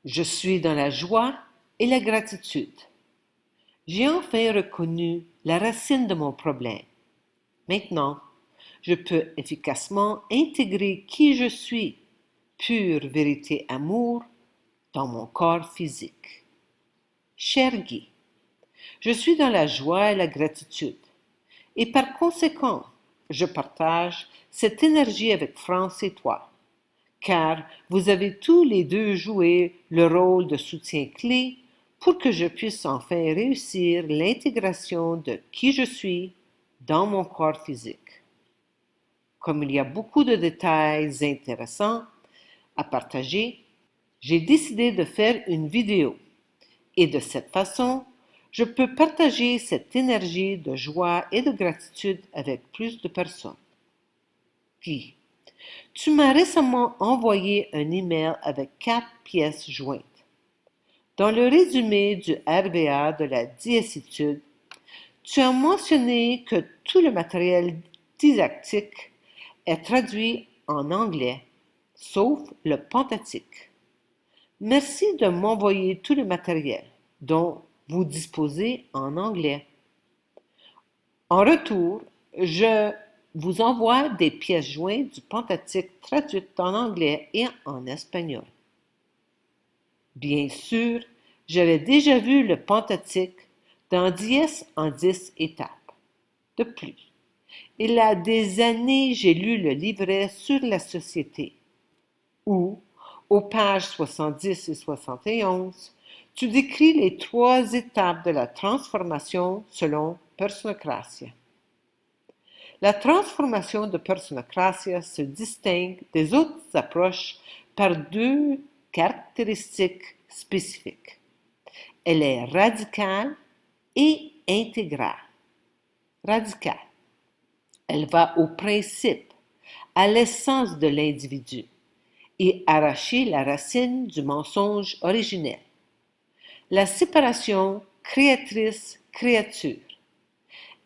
Je suis dans la joie et la gratitude. J'ai enfin reconnu la racine de mon problème. Maintenant, je peux efficacement intégrer qui je suis, pure vérité amour, dans mon corps physique. Cher Guy, je suis dans la joie et la gratitude, et par conséquent, je partage cette énergie avec France et toi, car vous avez tous les deux joué le rôle de soutien clé pour que je puisse enfin réussir l'intégration de qui je suis dans mon corps physique. Comme il y a beaucoup de détails intéressants à partager, j'ai décidé de faire une vidéo et de cette façon, je peux partager cette énergie de joie et de gratitude avec plus de personnes. Guy, tu m'as récemment envoyé un email avec 4 pièces jointes. Dans le résumé du RVA de la diécitude, tu as mentionné que tout le matériel didactique est traduit en anglais, sauf le pentathique. Merci de m'envoyer tout le matériel dont vous disposez en anglais. En retour, je vous envoie des pièces jointes du pentathique traduites en anglais et en espagnol. Bien sûr, j'avais déjà vu le pentathique dans Dies en 10 étapes. De plus, il y a des années, j'ai lu le livret sur la société, où, aux pages 70 et 71, tu décris les 3 étapes de la transformation selon Personocratia. La transformation de Personocratia se distingue des autres approches par 2 caractéristiques spécifiques. Elle est radicale et intégrale. Radicale. Elle va au principe, à l'essence de l'individu et arracher la racine du mensonge originel. La séparation créatrice-créature.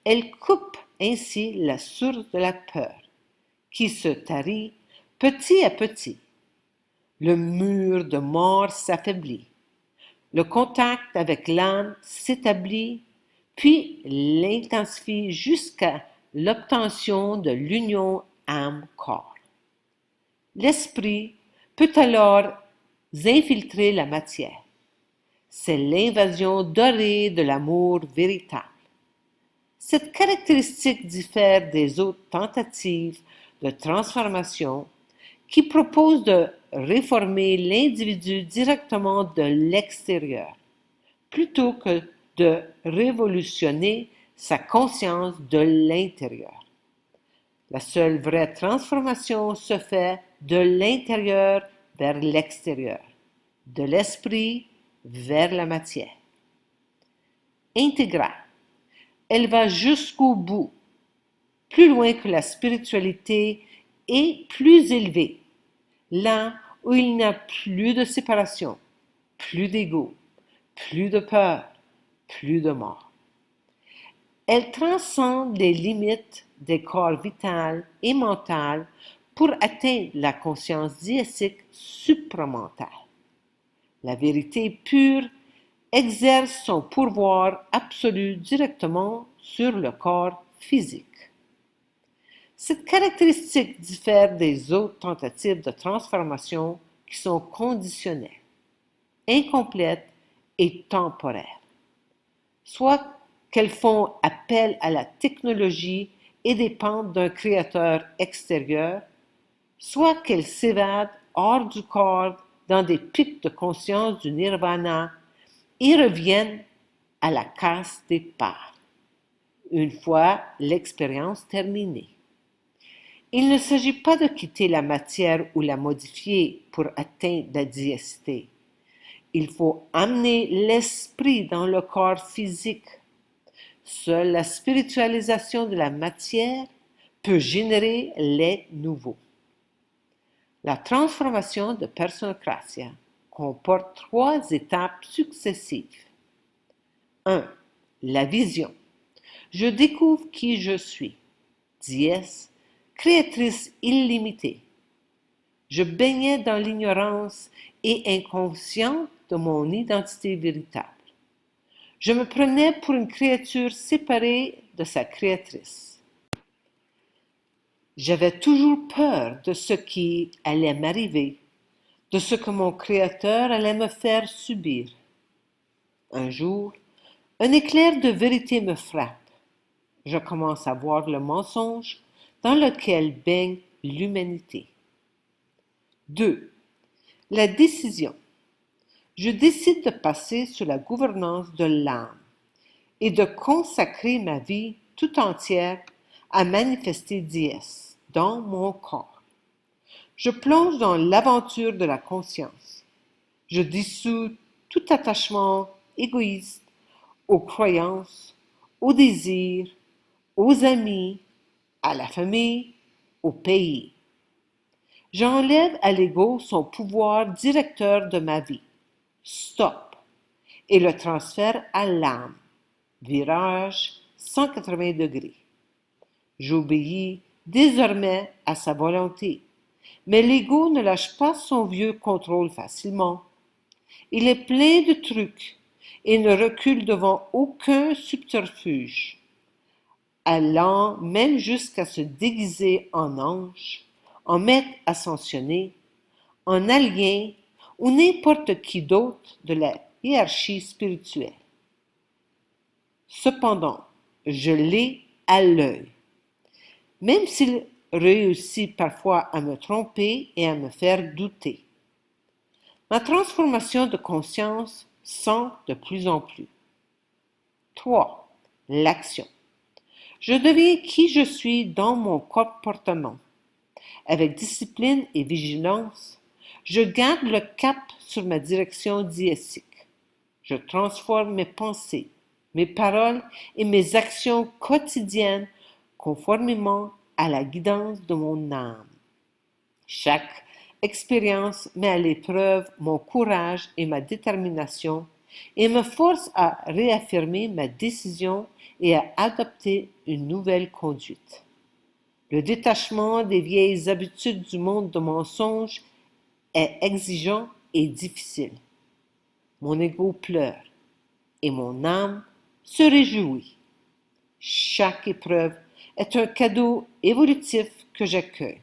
Elle coupe ainsi la source de la peur, qui se tarit petit à petit. Le mur de mort s'affaiblit. Le contact avec l'âme s'établit, puis l'intensifie jusqu'à l'obtention de l'union âme-corps. L'esprit peut alors infiltrer la matière. C'est l'invasion dorée de l'amour véritable. Cette caractéristique diffère des autres tentatives de transformation qui proposent de réformer l'individu directement de l'extérieur, plutôt que de révolutionner sa conscience de l'intérieur. La seule vraie transformation se fait de l'intérieur vers l'extérieur, de l'esprit vers la matière. Intégrale. Elle va jusqu'au bout, plus loin que la spiritualité et plus élevée, là où il n'y a plus de séparation, plus d'ego, plus de peur, plus de mort. Elle transcende les limites des corps vital et mental pour atteindre la conscience diésique supramentale. La vérité pure exerce son pouvoir absolu directement sur le corps physique. Cette caractéristique diffère des autres tentatives de transformation qui sont conditionnelles, incomplètes et temporaires, soit qu'elles font appel à la technologie et dépendent d'un créateur extérieur, soit qu'elles s'évadent hors du corps dans des pics de conscience du nirvana et reviennent à la case des parts, une fois l'expérience terminée. Il ne s'agit pas de quitter la matière ou la modifier pour atteindre la diécité. Il faut amener l'esprit dans le corps physique. Seule la spiritualisation de la matière peut générer les nouveaux. La transformation de Personocratia comporte 3 étapes successives. 1. La vision. Je découvre qui je suis. Dies, créatrice illimitée. Je baignais dans l'ignorance et inconsciente de mon identité véritable. Je me prenais pour une créature séparée de sa créatrice. J'avais toujours peur de ce qui allait m'arriver, de ce que mon Créateur allait me faire subir. Un jour, un éclair de vérité me frappe. Je commence à voir le mensonge dans lequel baigne l'humanité. 2. La décision. Je décide de passer sous la gouvernance de l'âme et de consacrer ma vie tout entière à manifester Dies dans mon corps. Je plonge dans l'aventure de la conscience. Je dissous tout attachement égoïste aux croyances, aux désirs, aux amis, à la famille, au pays. J'enlève à l'ego son pouvoir directeur de ma vie. Stop. Et le transfère à l'âme. Virage 180 degrés. J'obéis désormais à sa volonté. Mais l'ego ne lâche pas son vieux contrôle facilement. Il est plein de trucs et ne recule devant aucun subterfuge, allant même jusqu'à se déguiser en ange, en maître ascensionné, en alien ou n'importe qui d'autre de la hiérarchie spirituelle. Cependant, je l'ai à l'œil, même s'il réussit parfois à me tromper et à me faire douter. Ma transformation de conscience sent de plus en plus. 3. L'action. Je deviens qui je suis dans mon comportement. Avec discipline et vigilance, je garde le cap sur ma direction diésique. Je transforme mes pensées, mes paroles et mes actions quotidiennes conformément à la guidance de mon âme. Chaque expérience met à l'épreuve mon courage et ma détermination et me force à réaffirmer ma décision et à adopter une nouvelle conduite. Le détachement des vieilles habitudes du monde de mensonges est exigeant et difficile. Mon ego pleure et mon âme se réjouit. Chaque épreuve est un cadeau évolutif que j'accueille.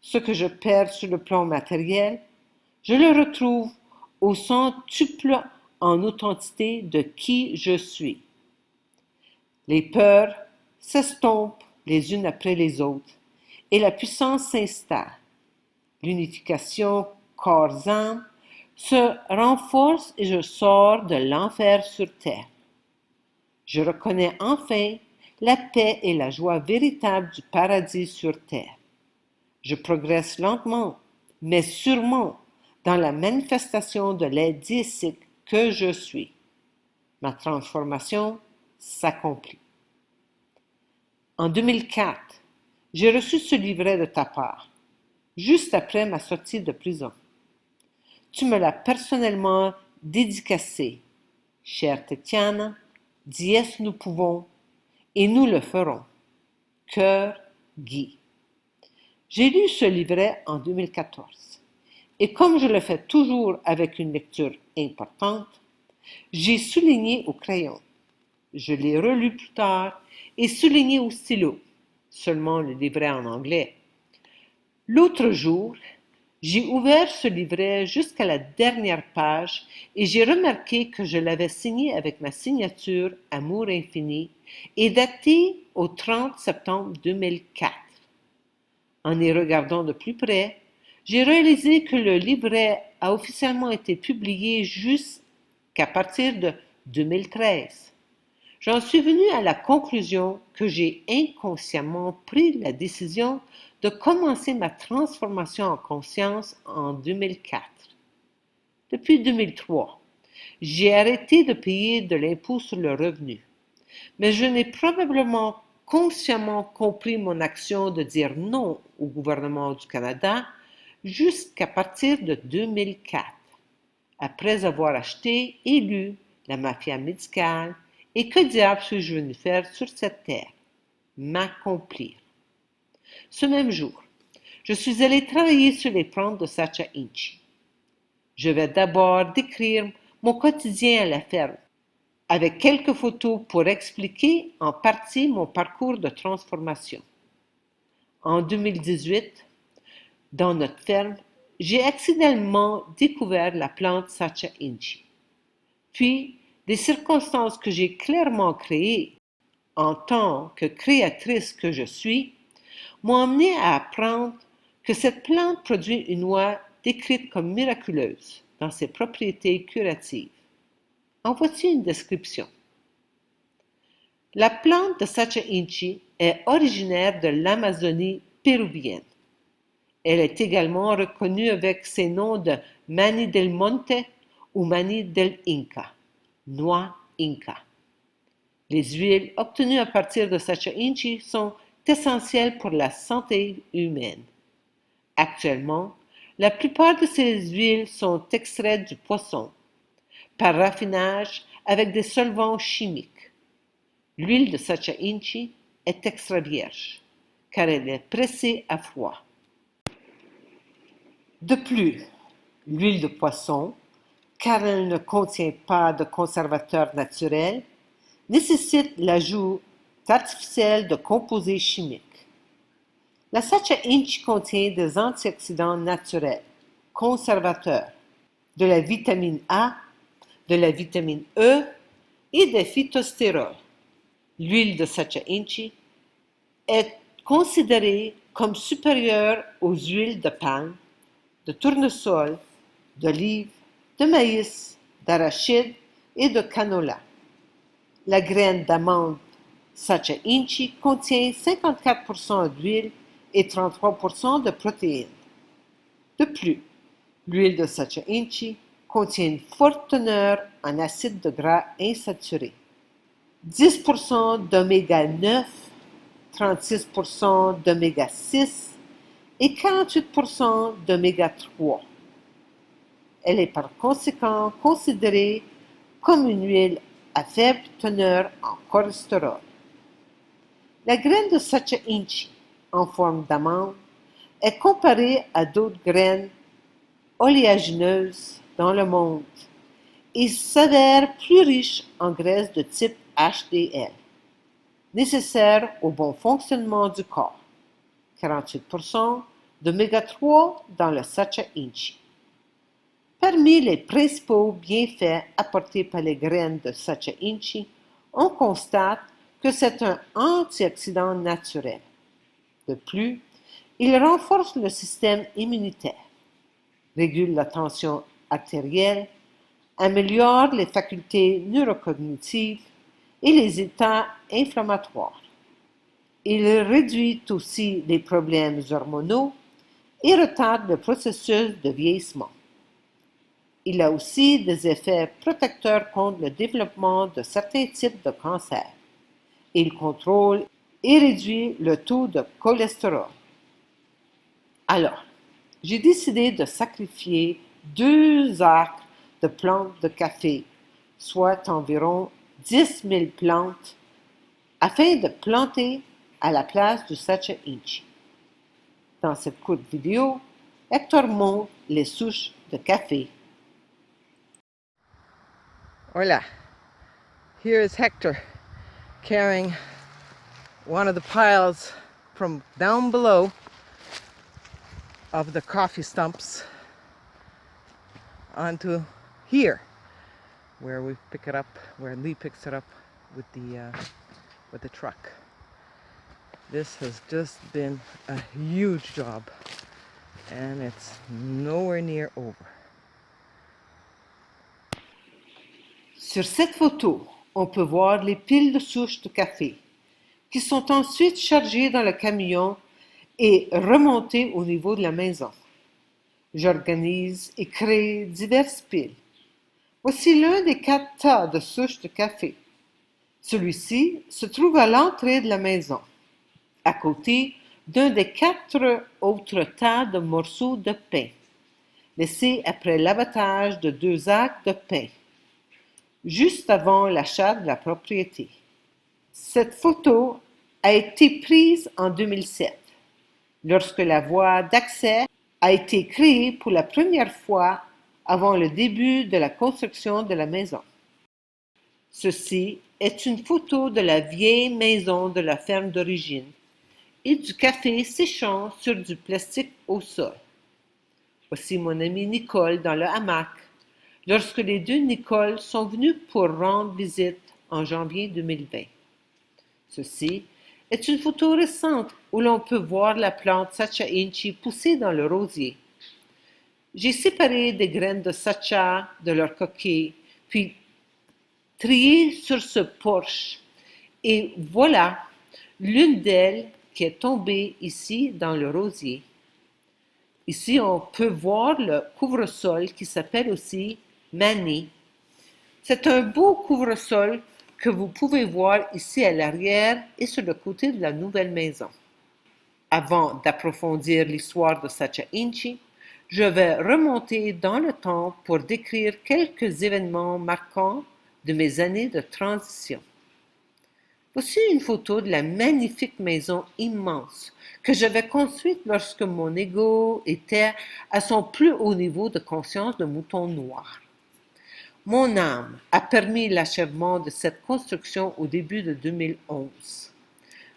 Ce que je perds sur le plan matériel, je le retrouve au centuple en authenticité de qui je suis. Les peurs s'estompent les unes après les autres et la puissance s'installe. L'unification corps-âme se renforce et je sors de l'enfer sur terre. Je reconnais enfin la paix et la joie véritable du paradis sur terre. Je progresse lentement, mais sûrement, dans la manifestation de l'aide diésique que je suis. Ma transformation s'accomplit. En 2004, j'ai reçu ce livret de ta part, juste après ma sortie de prison. Tu me l'as personnellement dédicacé. Chère Tatiana, Dies nous pouvons, et nous le ferons. Cœur Guy. J'ai lu ce livret en 2014, et comme je le fais toujours avec une lecture importante, j'ai souligné au crayon. Je l'ai relu plus tard et souligné au stylo, seulement le livret en anglais. L'autre jour, j'ai ouvert ce livret jusqu'à la dernière page et j'ai remarqué que je l'avais signé avec ma signature Amour infini et daté au 30 septembre 2004. En y regardant de plus près, j'ai réalisé que le livret a officiellement été publié jusqu'à partir de 2013. J'en suis venue à la conclusion que j'ai inconsciemment pris la décision de commencer ma transformation en conscience en 2004. Depuis 2003, j'ai arrêté de payer de l'impôt sur le revenu, mais je n'ai probablement consciemment compris mon action de dire non au gouvernement du Canada jusqu'à partir de 2004, après avoir acheté et lu La mafia médicale et Que diable suis-je venu faire sur cette terre? M'accomplir. Ce même jour, je suis allé travailler sur les plantes de Sacha Inchi. Je vais d'abord décrire mon quotidien à la ferme, avec quelques photos pour expliquer en partie mon parcours de transformation. En 2018, dans notre ferme, j'ai accidentellement découvert la plante Sacha Inchi. Puis, des circonstances que j'ai clairement créées en tant que créatrice que je suis, m'ont amené à apprendre que cette plante produit une oie décrite comme miraculeuse dans ses propriétés curatives. En voici une description. La plante de Sacha Inchi est originaire de l'Amazonie péruvienne. Elle est également reconnue avec ses noms de Mani del Monte ou Mani del Inca, noix Inca. Les huiles obtenues à partir de Sacha Inchi sont essentielles pour la santé humaine. Actuellement, la plupart de ces huiles sont extraites du poisson, par raffinage avec des solvants chimiques. L'huile de Sacha Inchi est extra vierge, car elle est pressée à froid. De plus, l'huile de poisson, car elle ne contient pas de conservateur naturel, nécessite l'ajout artificiel de composés chimiques. La Sacha Inchi contient des antioxydants naturels, conservateurs, de la vitamine A, de la vitamine E et des phytostérols. L'huile de Sacha Inchi est considérée comme supérieure aux huiles de palme, de tournesol, d'olive, de maïs, d'arachide et de canola. La graine d'amande Sacha Inchi contient 54% d'huile et 33% de protéines. De plus, l'huile de Sacha Inchi contient une forte teneur en acides de gras insaturés. 10% d'oméga 9, 36% d'oméga 6 et 48% d'oméga 3. Elle est par conséquent considérée comme une huile à faible teneur en cholestérol. La graine de Sacha Inchi, en forme d'amande, est comparée à d'autres graines oléagineuses dans le monde et s'avère plus riche en graisses de type HDL, nécessaires au bon fonctionnement du corps. 48% d'oméga 3 dans le Sacha Inchi. Parmi les principaux bienfaits apportés par les graines de Sacha Inchi, on constate que c'est un antioxydant naturel. De plus, il renforce le système immunitaire, régule la tension artérielle, améliore les facultés neurocognitives et les états inflammatoires. Il réduit aussi les problèmes hormonaux et retarde le processus de vieillissement. Il a aussi des effets protecteurs contre le développement de certains types de cancers. Il contrôle et réduit le taux de cholestérol. Alors, j'ai décidé de sacrifier 2 acres de plantes de café, soit environ 10 000 plantes, afin de planter à la place du Sacha Inchi. Dans cette courte vidéo, Hector montre les souches de café. Hola, here is Hector carrying one of the piles from down below of the coffee stumps onto here, where we pick it up, where Lee picks it up with the truck. This has just been a huge job, and it's nowhere near over. Sur cette photo, on peut voir les piles de souches de café qui sont ensuite chargées dans le camion et remontées au niveau de la maison. J'organise et crée diverses piles. Voici l'un des 4 tas de souches de café. Celui-ci se trouve à l'entrée de la maison, à côté d'un des 4 autres tas de morceaux de pain, laissés après l'abattage de 2 acres de pain, juste avant l'achat de la propriété. Cette photo a été prise en 2007. lorsque la voie d'accès a été créée pour la première fois avant le début de la construction de la maison. Ceci est une photo de la vieille maison de la ferme d'origine et du café séchant sur du plastique au sol. Voici mon amie Nicole dans le hamac, lorsque les deux Nicole sont venues pour rendre visite en janvier 2020. Ceci est une photo récente où l'on peut voir la plante Sacha Inchi pousser dans le rosier. J'ai séparé des graines de Sacha de leur coquille, puis trié sur ce porche. Et voilà l'une d'elles qui est tombée ici dans le rosier. Ici, on peut voir le couvre-sol qui s'appelle aussi Manny. C'est un beau couvre-sol que vous pouvez voir ici à l'arrière et sur le côté de la nouvelle maison. Avant d'approfondir l'histoire de Sacha Inchi, je vais remonter dans le temps pour décrire quelques événements marquants de mes années de transition. Voici une photo de la magnifique maison immense que j'avais construite lorsque mon ego était à son plus haut niveau de conscience de mouton noir. Mon âme a permis l'achèvement de cette construction au début de 2011.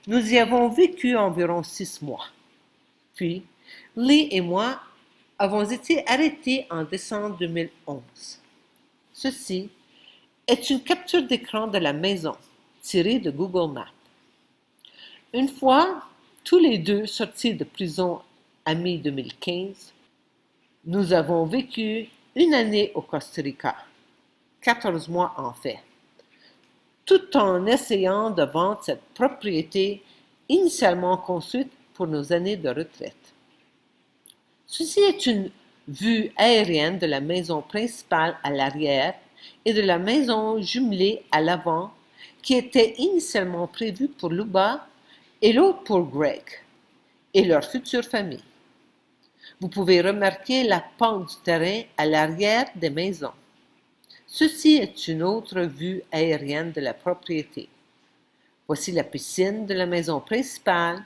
Nous y avons vécu environ 6 mois. Puis, Lee et moi avons été arrêtés en décembre 2011. Ceci est une capture d'écran de la maison tirée de Google Maps. Une fois tous les deux sortis de prison à mi-2015, nous avons vécu une année au Costa Rica, 14 mois en fait, tout en essayant de vendre cette propriété initialement construite pour nos années de retraite. Ceci est une vue aérienne de la maison principale à l'arrière et de la maison jumelée à l'avant qui était initialement prévue pour Luba et l'autre pour Greg et leur future famille. Vous pouvez remarquer la pente du terrain à l'arrière des maisons. Ceci est une autre vue aérienne de la propriété. Voici la piscine de la maison principale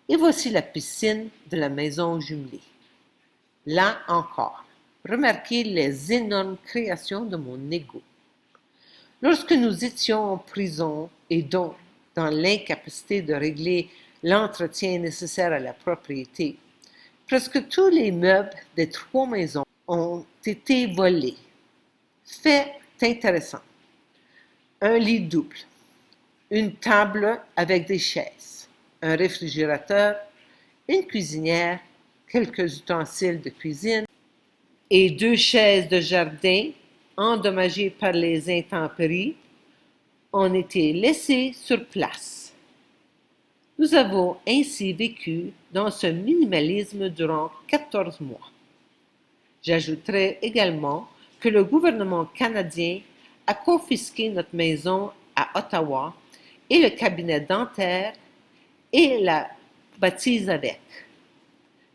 et voici la piscine de la maison jumelée. Là encore, remarquez les énormes créations de mon ego. Lorsque nous étions en prison et donc dans l'incapacité de régler l'entretien nécessaire à la propriété, presque tous les meubles des 3 maisons ont été volés. Fait intéressant. Un lit double, une table avec des chaises, un réfrigérateur, une cuisinière, quelques ustensiles de cuisine et 2 chaises de jardin endommagées par les intempéries ont été laissées sur place. Nous avons ainsi vécu dans ce minimalisme durant 14 mois. J'ajouterai également que le gouvernement canadien a confisqué notre maison à Ottawa et le cabinet dentaire et la bâtisse avec.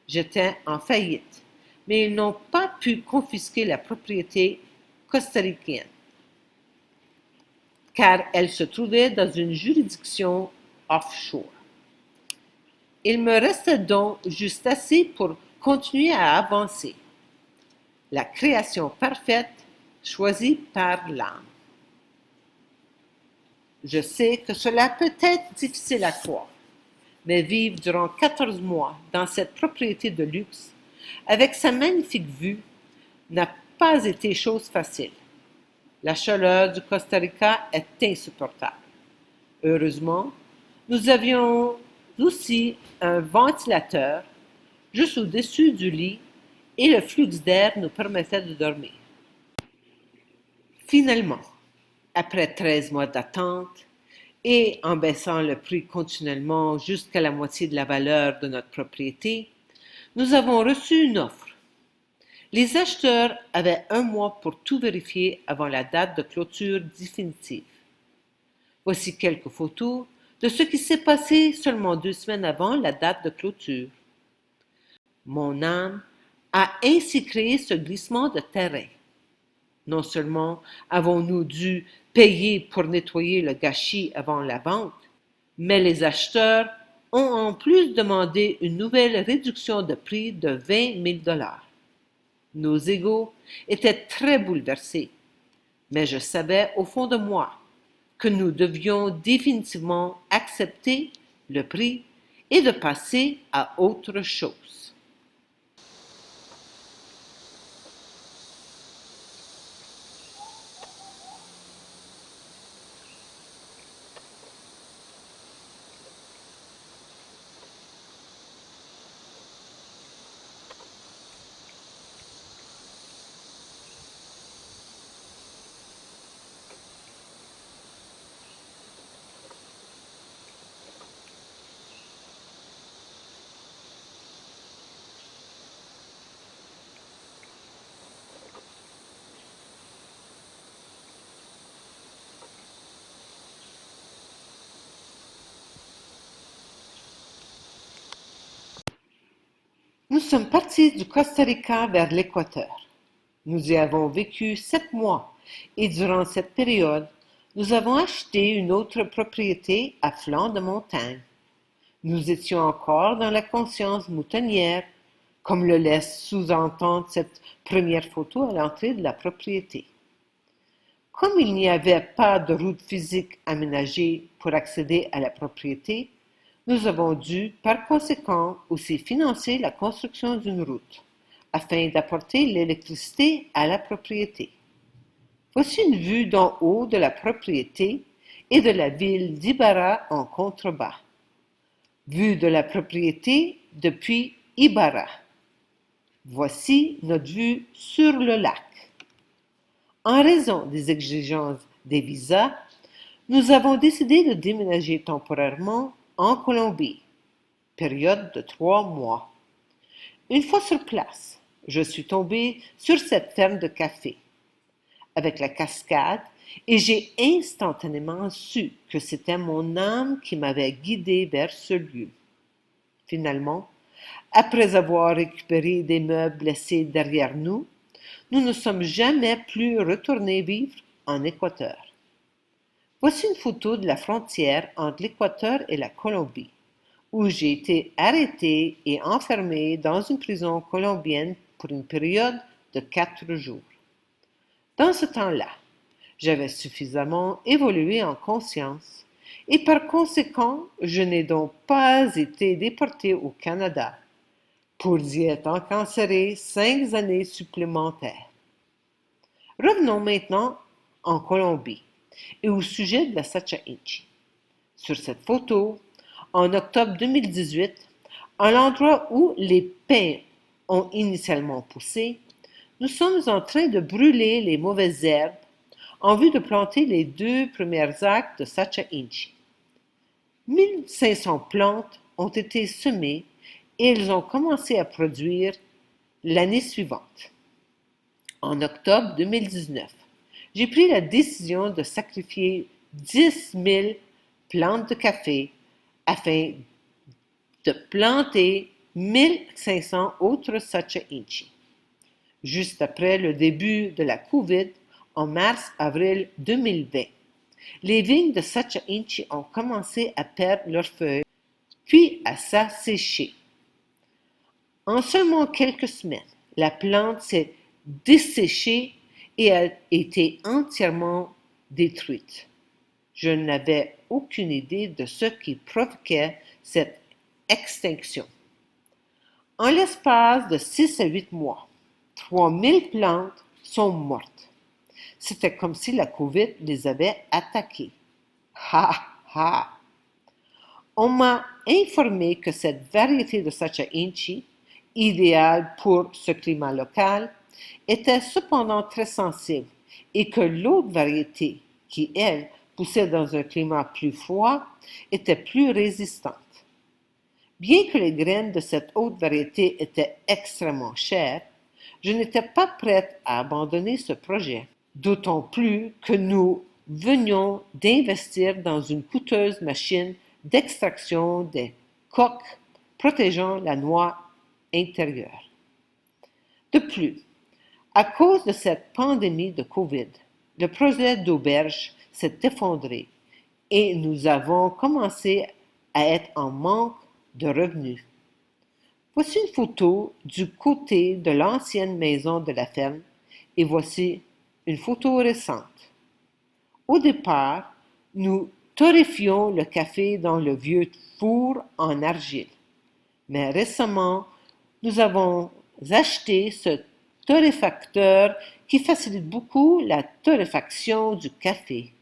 J'étais en faillite, mais ils n'ont pas pu confisquer la propriété costaricaine, car elle se trouvait dans une juridiction offshore. Il me restait donc juste assez pour continuer à avancer. La création parfaite choisie par l'âme. Je sais que cela peut être difficile à croire, mais vivre durant 14 mois dans cette propriété de luxe, avec sa magnifique vue, n'a pas été chose facile. La chaleur du Costa Rica est insupportable. Heureusement, nous avions aussi un ventilateur juste au-dessus du lit et le flux d'air nous permettait de dormir. Finalement, après 13 mois d'attente et en baissant le prix continuellement jusqu'à la moitié de la valeur de notre propriété, nous avons reçu une offre. Les acheteurs avaient 1 mois pour tout vérifier avant la date de clôture définitive. Voici quelques photos de ce qui s'est passé seulement 2 semaines avant la date de clôture. Mon âme a ainsi créé ce glissement de terrain. Non seulement avons-nous dû payer pour nettoyer le gâchis avant la vente, mais les acheteurs ont en plus demandé une nouvelle réduction de prix de 20 000 dollars. Nos égos étaient très bouleversés, mais je savais au fond de moi que nous devions définitivement accepter le prix et de passer à autre chose. Nous sommes partis du Costa Rica vers l'Équateur. Nous y avons vécu 7 mois et durant cette période, nous avons acheté une autre propriété à flanc de montagne. Nous étions encore dans la conscience moutonnière, comme le laisse sous-entendre cette première photo à l'entrée de la propriété. Comme il n'y avait pas de route physique aménagée pour accéder à la propriété, nous avons dû, par conséquent, aussi financer la construction d'une route, afin d'apporter l'électricité à la propriété. Voici une vue d'en haut de la propriété et de la ville d'Ibarra en contrebas. Vue de la propriété depuis Ibarra. Voici notre vue sur le lac. En raison des exigences des visas, nous avons décidé de déménager temporairement en Colombie, période de 3 mois. Une fois sur place, je suis tombée sur cette ferme de café, avec la cascade, et j'ai instantanément su que c'était mon âme qui m'avait guidée vers ce lieu. Finalement, après avoir récupéré des meubles laissés derrière nous, nous ne sommes jamais plus retournés vivre en Équateur. Voici une photo de la frontière entre l'Équateur et la Colombie, où j'ai été arrêté et enfermé dans une prison colombienne pour une période de 4 jours. Dans ce temps-là, j'avais suffisamment évolué en conscience et par conséquent, je n'ai donc pas été déporté au Canada pour y être encarcéré 5 années supplémentaires. Revenons maintenant en Colombie et au sujet de la Sacha Inchi. Sur cette photo, en octobre 2018, à l'endroit où les pins ont initialement poussé, nous sommes en train de brûler les mauvaises herbes en vue de planter les 2 premières acres de Sacha Inchi. 1500 plantes ont été semées et elles ont commencé à produire l'année suivante. En octobre 2019, j'ai pris la décision de sacrifier 10 000 plantes de café afin de planter 1500 autres Sacha Inchi. Juste après le début de la COVID, en mars-avril 2020, les vignes de Sacha Inchi ont commencé à perdre leurs feuilles, puis à s'assécher. En seulement quelques semaines, la plante s'est desséchée et a été entièrement détruite. Je n'avais aucune idée de ce qui provoquait cette extinction. En l'espace de 6 à 8 mois, 3000 plantes sont mortes. C'était comme si la COVID les avait attaquées. Ha ha! On m'a informé que cette variété de Sacha Inchi, idéale pour ce climat local, était cependant très sensible et que l'autre variété, qui elle poussait dans un climat plus froid, était plus résistante. Bien que les graines de cette autre variété étaient extrêmement chères, je n'étais pas prête à abandonner ce projet, d'autant plus que nous venions d'investir dans une coûteuse machine d'extraction des coques protégeant la noix intérieure. De plus, à cause de cette pandémie de COVID, le projet d'auberge s'est effondré et nous avons commencé à être en manque de revenus. Voici une photo du côté de l'ancienne maison de la ferme et voici une photo récente. Au départ, nous torréfions le café dans le vieux four en argile. Mais récemment, nous avons acheté ce torréfacteur qui facilite beaucoup la torréfaction du café.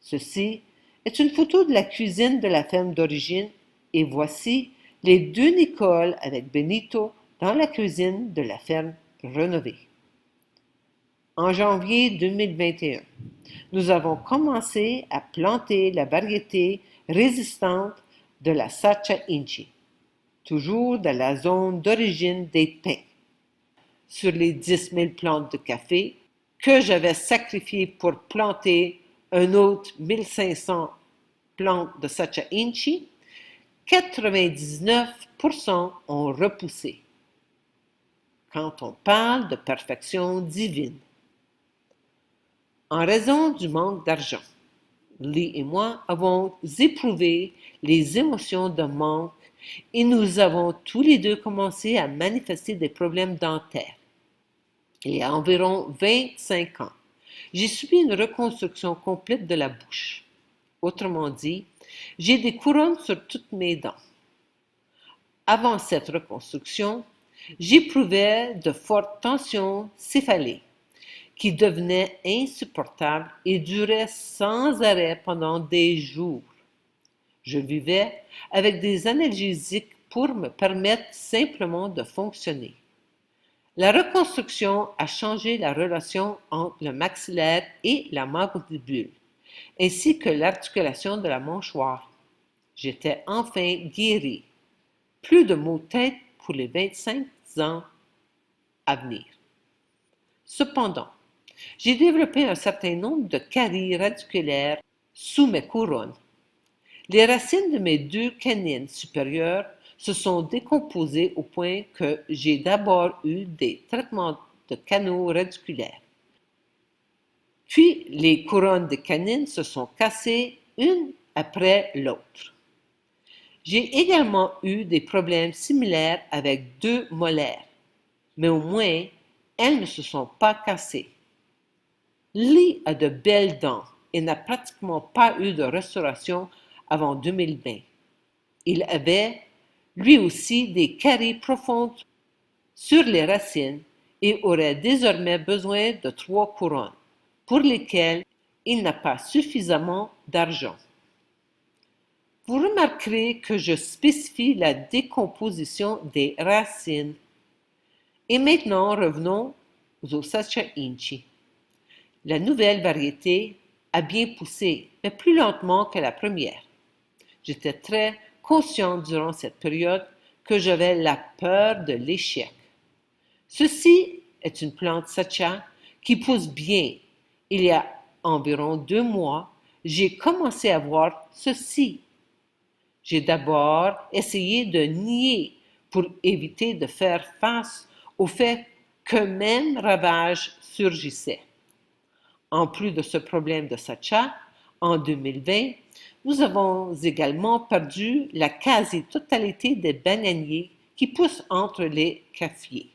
Ceci est une photo de la cuisine de la ferme d'origine et voici les deux Nicole avec Benito dans la cuisine de la ferme rénovée. En janvier 2021, nous avons commencé à planter la variété résistante de la Sacha Inchi, toujours dans la zone d'origine des pins. Sur les 10 000 plantes de café que j'avais sacrifiées pour planter un autre 1500 plantes de Sacha Inchi, 99% ont repoussé. Quand on parle de perfection divine. En raison du manque d'argent, Lee et moi avons éprouvé les émotions de manque et nous avons tous les deux commencé à manifester des problèmes dentaires. Il y a environ 25 ans, j'ai subi une reconstruction complète de la bouche. Autrement dit, j'ai des couronnes sur toutes mes dents. Avant cette reconstruction, j'éprouvais de fortes tensions céphalées qui devenaient insupportables et duraient sans arrêt pendant des jours. Je vivais avec des analgésiques pour me permettre simplement de fonctionner. La reconstruction a changé la relation entre le maxillaire et la mandibule, ainsi que l'articulation de la mâchoire. J'étais enfin guérie. Plus de maux de tête pour les 25 ans à venir. Cependant, j'ai développé un certain nombre de caries radiculaires sous mes couronnes. Les racines de mes deux canines supérieures se sont décomposées au point que j'ai d'abord eu des traitements de canaux radiculaires. Puis les couronnes de canines se sont cassées une après l'autre. J'ai également eu des problèmes similaires avec deux molaires, mais au moins, elles ne se sont pas cassées. Lee a de belles dents et n'a pratiquement pas eu de restauration avant 2020. Il avait, lui aussi, des caries profondes sur les racines et aurait désormais besoin de 3 couronnes, pour lesquelles il n'a pas suffisamment d'argent. Vous remarquerez que je spécifie la décomposition des racines. Et maintenant, revenons aux Sacha Inchi. La nouvelle variété a bien poussé, mais plus lentement que la première. J'étais très consciente durant cette période que j'avais la peur de l'échec. Ceci est une plante Sacha qui pousse bien. Il y a environ 2 mois, j'ai commencé à voir ceci. J'ai d'abord essayé de nier pour éviter de faire face au fait que même ravage surgissait. En plus de ce problème de Sacha, en 2020, nous avons également perdu la quasi-totalité des bananiers qui poussent entre les cafiers.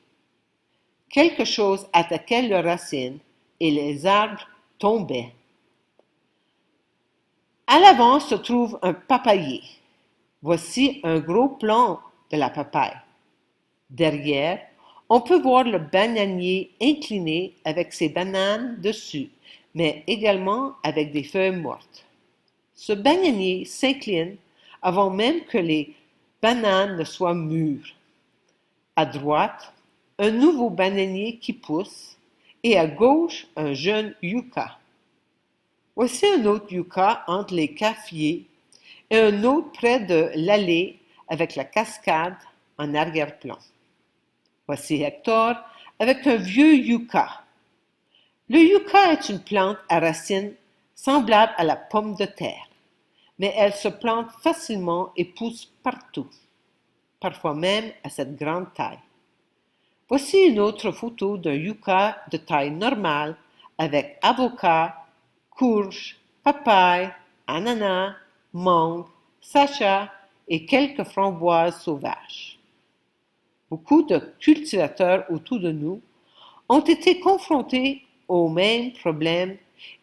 Quelque chose attaquait leurs racines et les arbres tombaient. À l'avant se trouve un papayer. Voici un gros plant de la papaye. Derrière, on peut voir le bananier incliné avec ses bananes dessus, mais également avec des feuilles mortes. Ce bananier s'incline avant même que les bananes ne soient mûres. À droite, un nouveau bananier qui pousse et à gauche, un jeune yucca. Voici un autre yucca entre les cafiers et un autre près de l'allée avec la cascade en arrière-plan. Voici Hector avec un vieux yucca. Le yucca est une plante à racines semblable à la pomme de terre, mais elle se plante facilement et pousse partout, parfois même à cette grande taille. Voici une autre photo d'un yucca de taille normale avec avocat, courge, papaye, ananas, mangue, Sacha et quelques framboises sauvages. Beaucoup de cultivateurs autour de nous ont été confrontés aux mêmes problèmes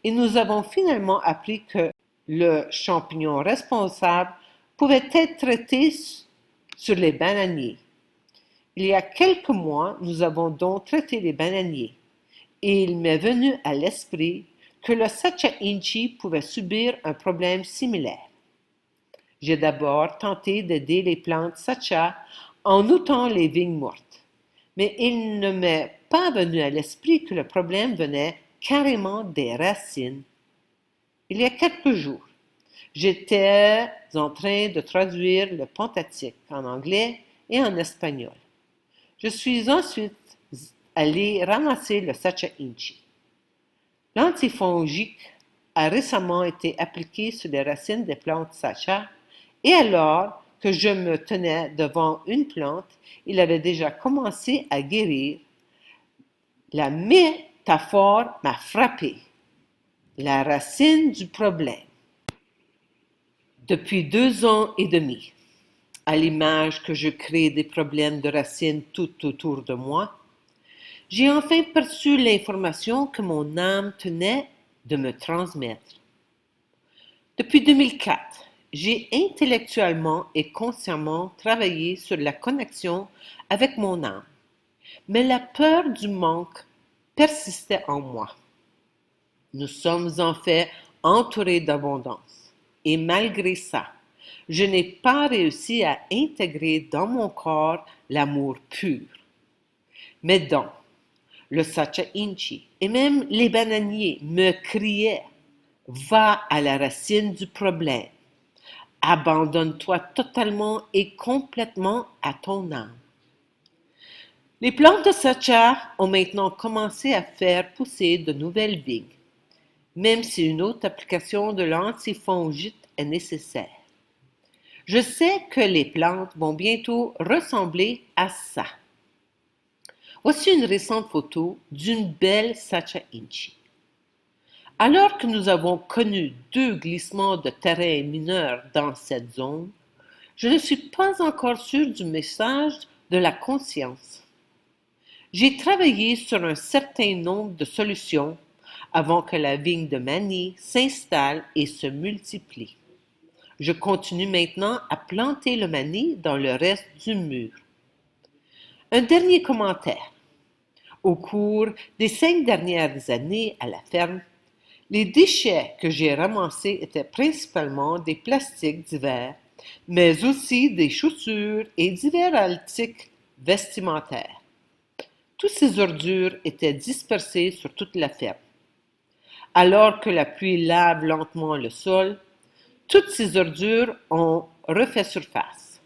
et nous avons finalement appris que le champignon responsable pouvait être traité sur les bananiers. Il y a quelques mois, nous avons donc traité les bananiers et il m'est venu à l'esprit que le Sacha Inchi pouvait subir un problème similaire. J'ai d'abord tenté d'aider les plantes Sacha en outant les vignes mortes, mais il ne m'est pas venu à l'esprit que le problème venait carrément des racines. Il y a quelques jours, j'étais en train de traduire le Pentateuque en anglais et en espagnol. Je suis ensuite allé ramasser le Sacha Inchi. L'antifongique a récemment été appliqué sur les racines des plantes Sacha et alors que je me tenais devant une plante, il avait déjà commencé à guérir. La métaphore m'a frappé. La racine du problème. Depuis 2 ans et demi, à l'image que je crée des problèmes de racines tout autour de moi, j'ai enfin perçu l'information que mon âme tenait de me transmettre. Depuis 2004, j'ai intellectuellement et consciemment travaillé sur la connexion avec mon âme, mais la peur du manque persistait en moi. Nous sommes en fait entourés d'abondance, et malgré ça, je n'ai pas réussi à intégrer dans mon corps l'amour pur. Mais donc, le Sacha Inchi et même les bananiers me criaient « Va à la racine du problème, abandonne-toi totalement et complètement à ton âme. » Les plantes de Sacha ont maintenant commencé à faire pousser de nouvelles vignes, même si une autre application de l'antifongite est nécessaire. Je sais que les plantes vont bientôt ressembler à ça. Voici une récente photo d'une belle Sacha Inchi. Alors que nous avons connu 2 glissements de terrain mineurs dans cette zone, je ne suis pas encore sûr du message de la conscience. J'ai travaillé sur un certain nombre de solutions avant que la vigne de Manny s'installe et se multiplie. Je continue maintenant à planter le Manny dans le reste du mur. Un dernier commentaire. Au cours des 5 dernières années à la ferme, les déchets que j'ai ramassés étaient principalement des plastiques divers, mais aussi des chaussures et divers articles vestimentaires. Toutes ces ordures étaient dispersées sur toute la ferme. Alors que la pluie lave lentement le sol, toutes ces ordures ont refait surface.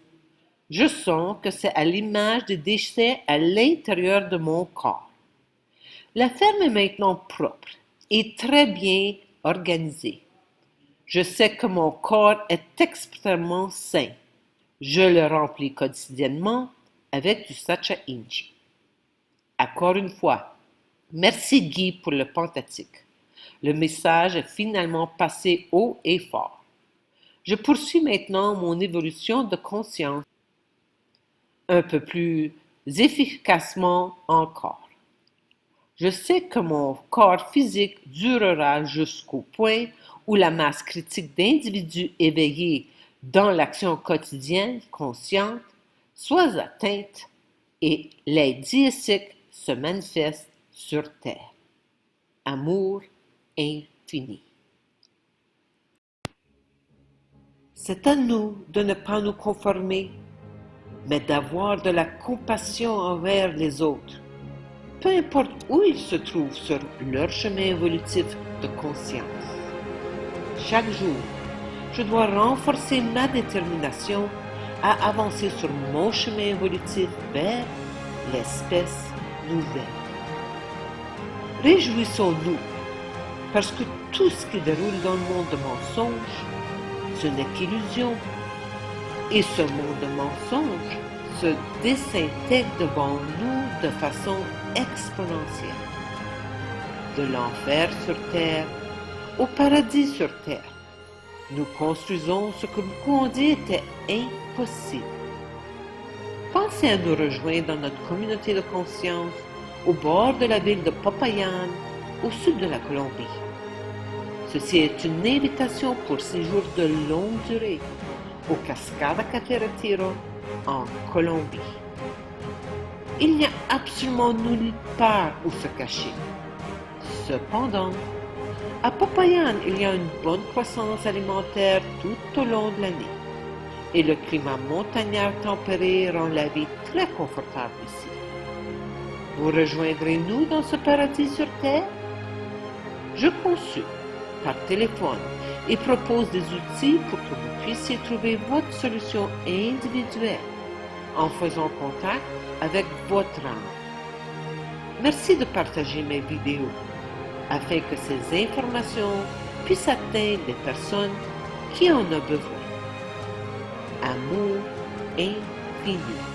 Je sens que c'est à l'image des déchets à l'intérieur de mon corps. La ferme est maintenant propre et très bien organisée. Je sais que mon corps est extrêmement sain. Je le remplis quotidiennement avec du Sacha Inchi. Encore une fois, merci Guy pour le Pentateuque. Le message est finalement passé haut et fort. Je poursuis maintenant mon évolution de conscience un peu plus efficacement encore. Je sais que mon corps physique durera jusqu'au point où la masse critique d'individus éveillés dans l'action quotidienne consciente soit atteinte et les diésiques se manifestent sur terre. Amour infini. C'est à nous de ne pas nous conformer, mais d'avoir de la compassion envers les autres, peu importe où ils se trouvent sur leur chemin évolutif de conscience. Chaque jour, je dois renforcer ma détermination à avancer sur mon chemin évolutif vers l'espèce nouvelle. Réjouissons-nous, parce que tout ce qui déroule dans le monde de mensonges, ce n'est qu'illusion. Et ce monde de mensonges se désintègre devant nous de façon exponentielle. De l'enfer sur terre au paradis sur terre. Nous construisons ce que beaucoup ont dit était impossible. Pensez à nous rejoindre dans notre communauté de conscience au bord de la ville de Popayan, au sud de la Colombie. Ceci est une invitation pour séjour de longue durée au Cascada Café Retiro en Colombie. Il n'y a absolument nulle part où se cacher. Cependant, à Popayan, il y a une bonne croissance alimentaire tout au long de l'année et le climat montagnard tempéré rend la vie très confortable ici. Vous rejoindrez-nous dans ce paradis sur Terre? Je consulte par téléphone et propose des outils pour que vous puissiez trouver votre solution individuelle en faisant contact avec votre âme. Merci de partager mes vidéos afin que ces informations puissent atteindre les personnes qui en ont besoin. Amour infini.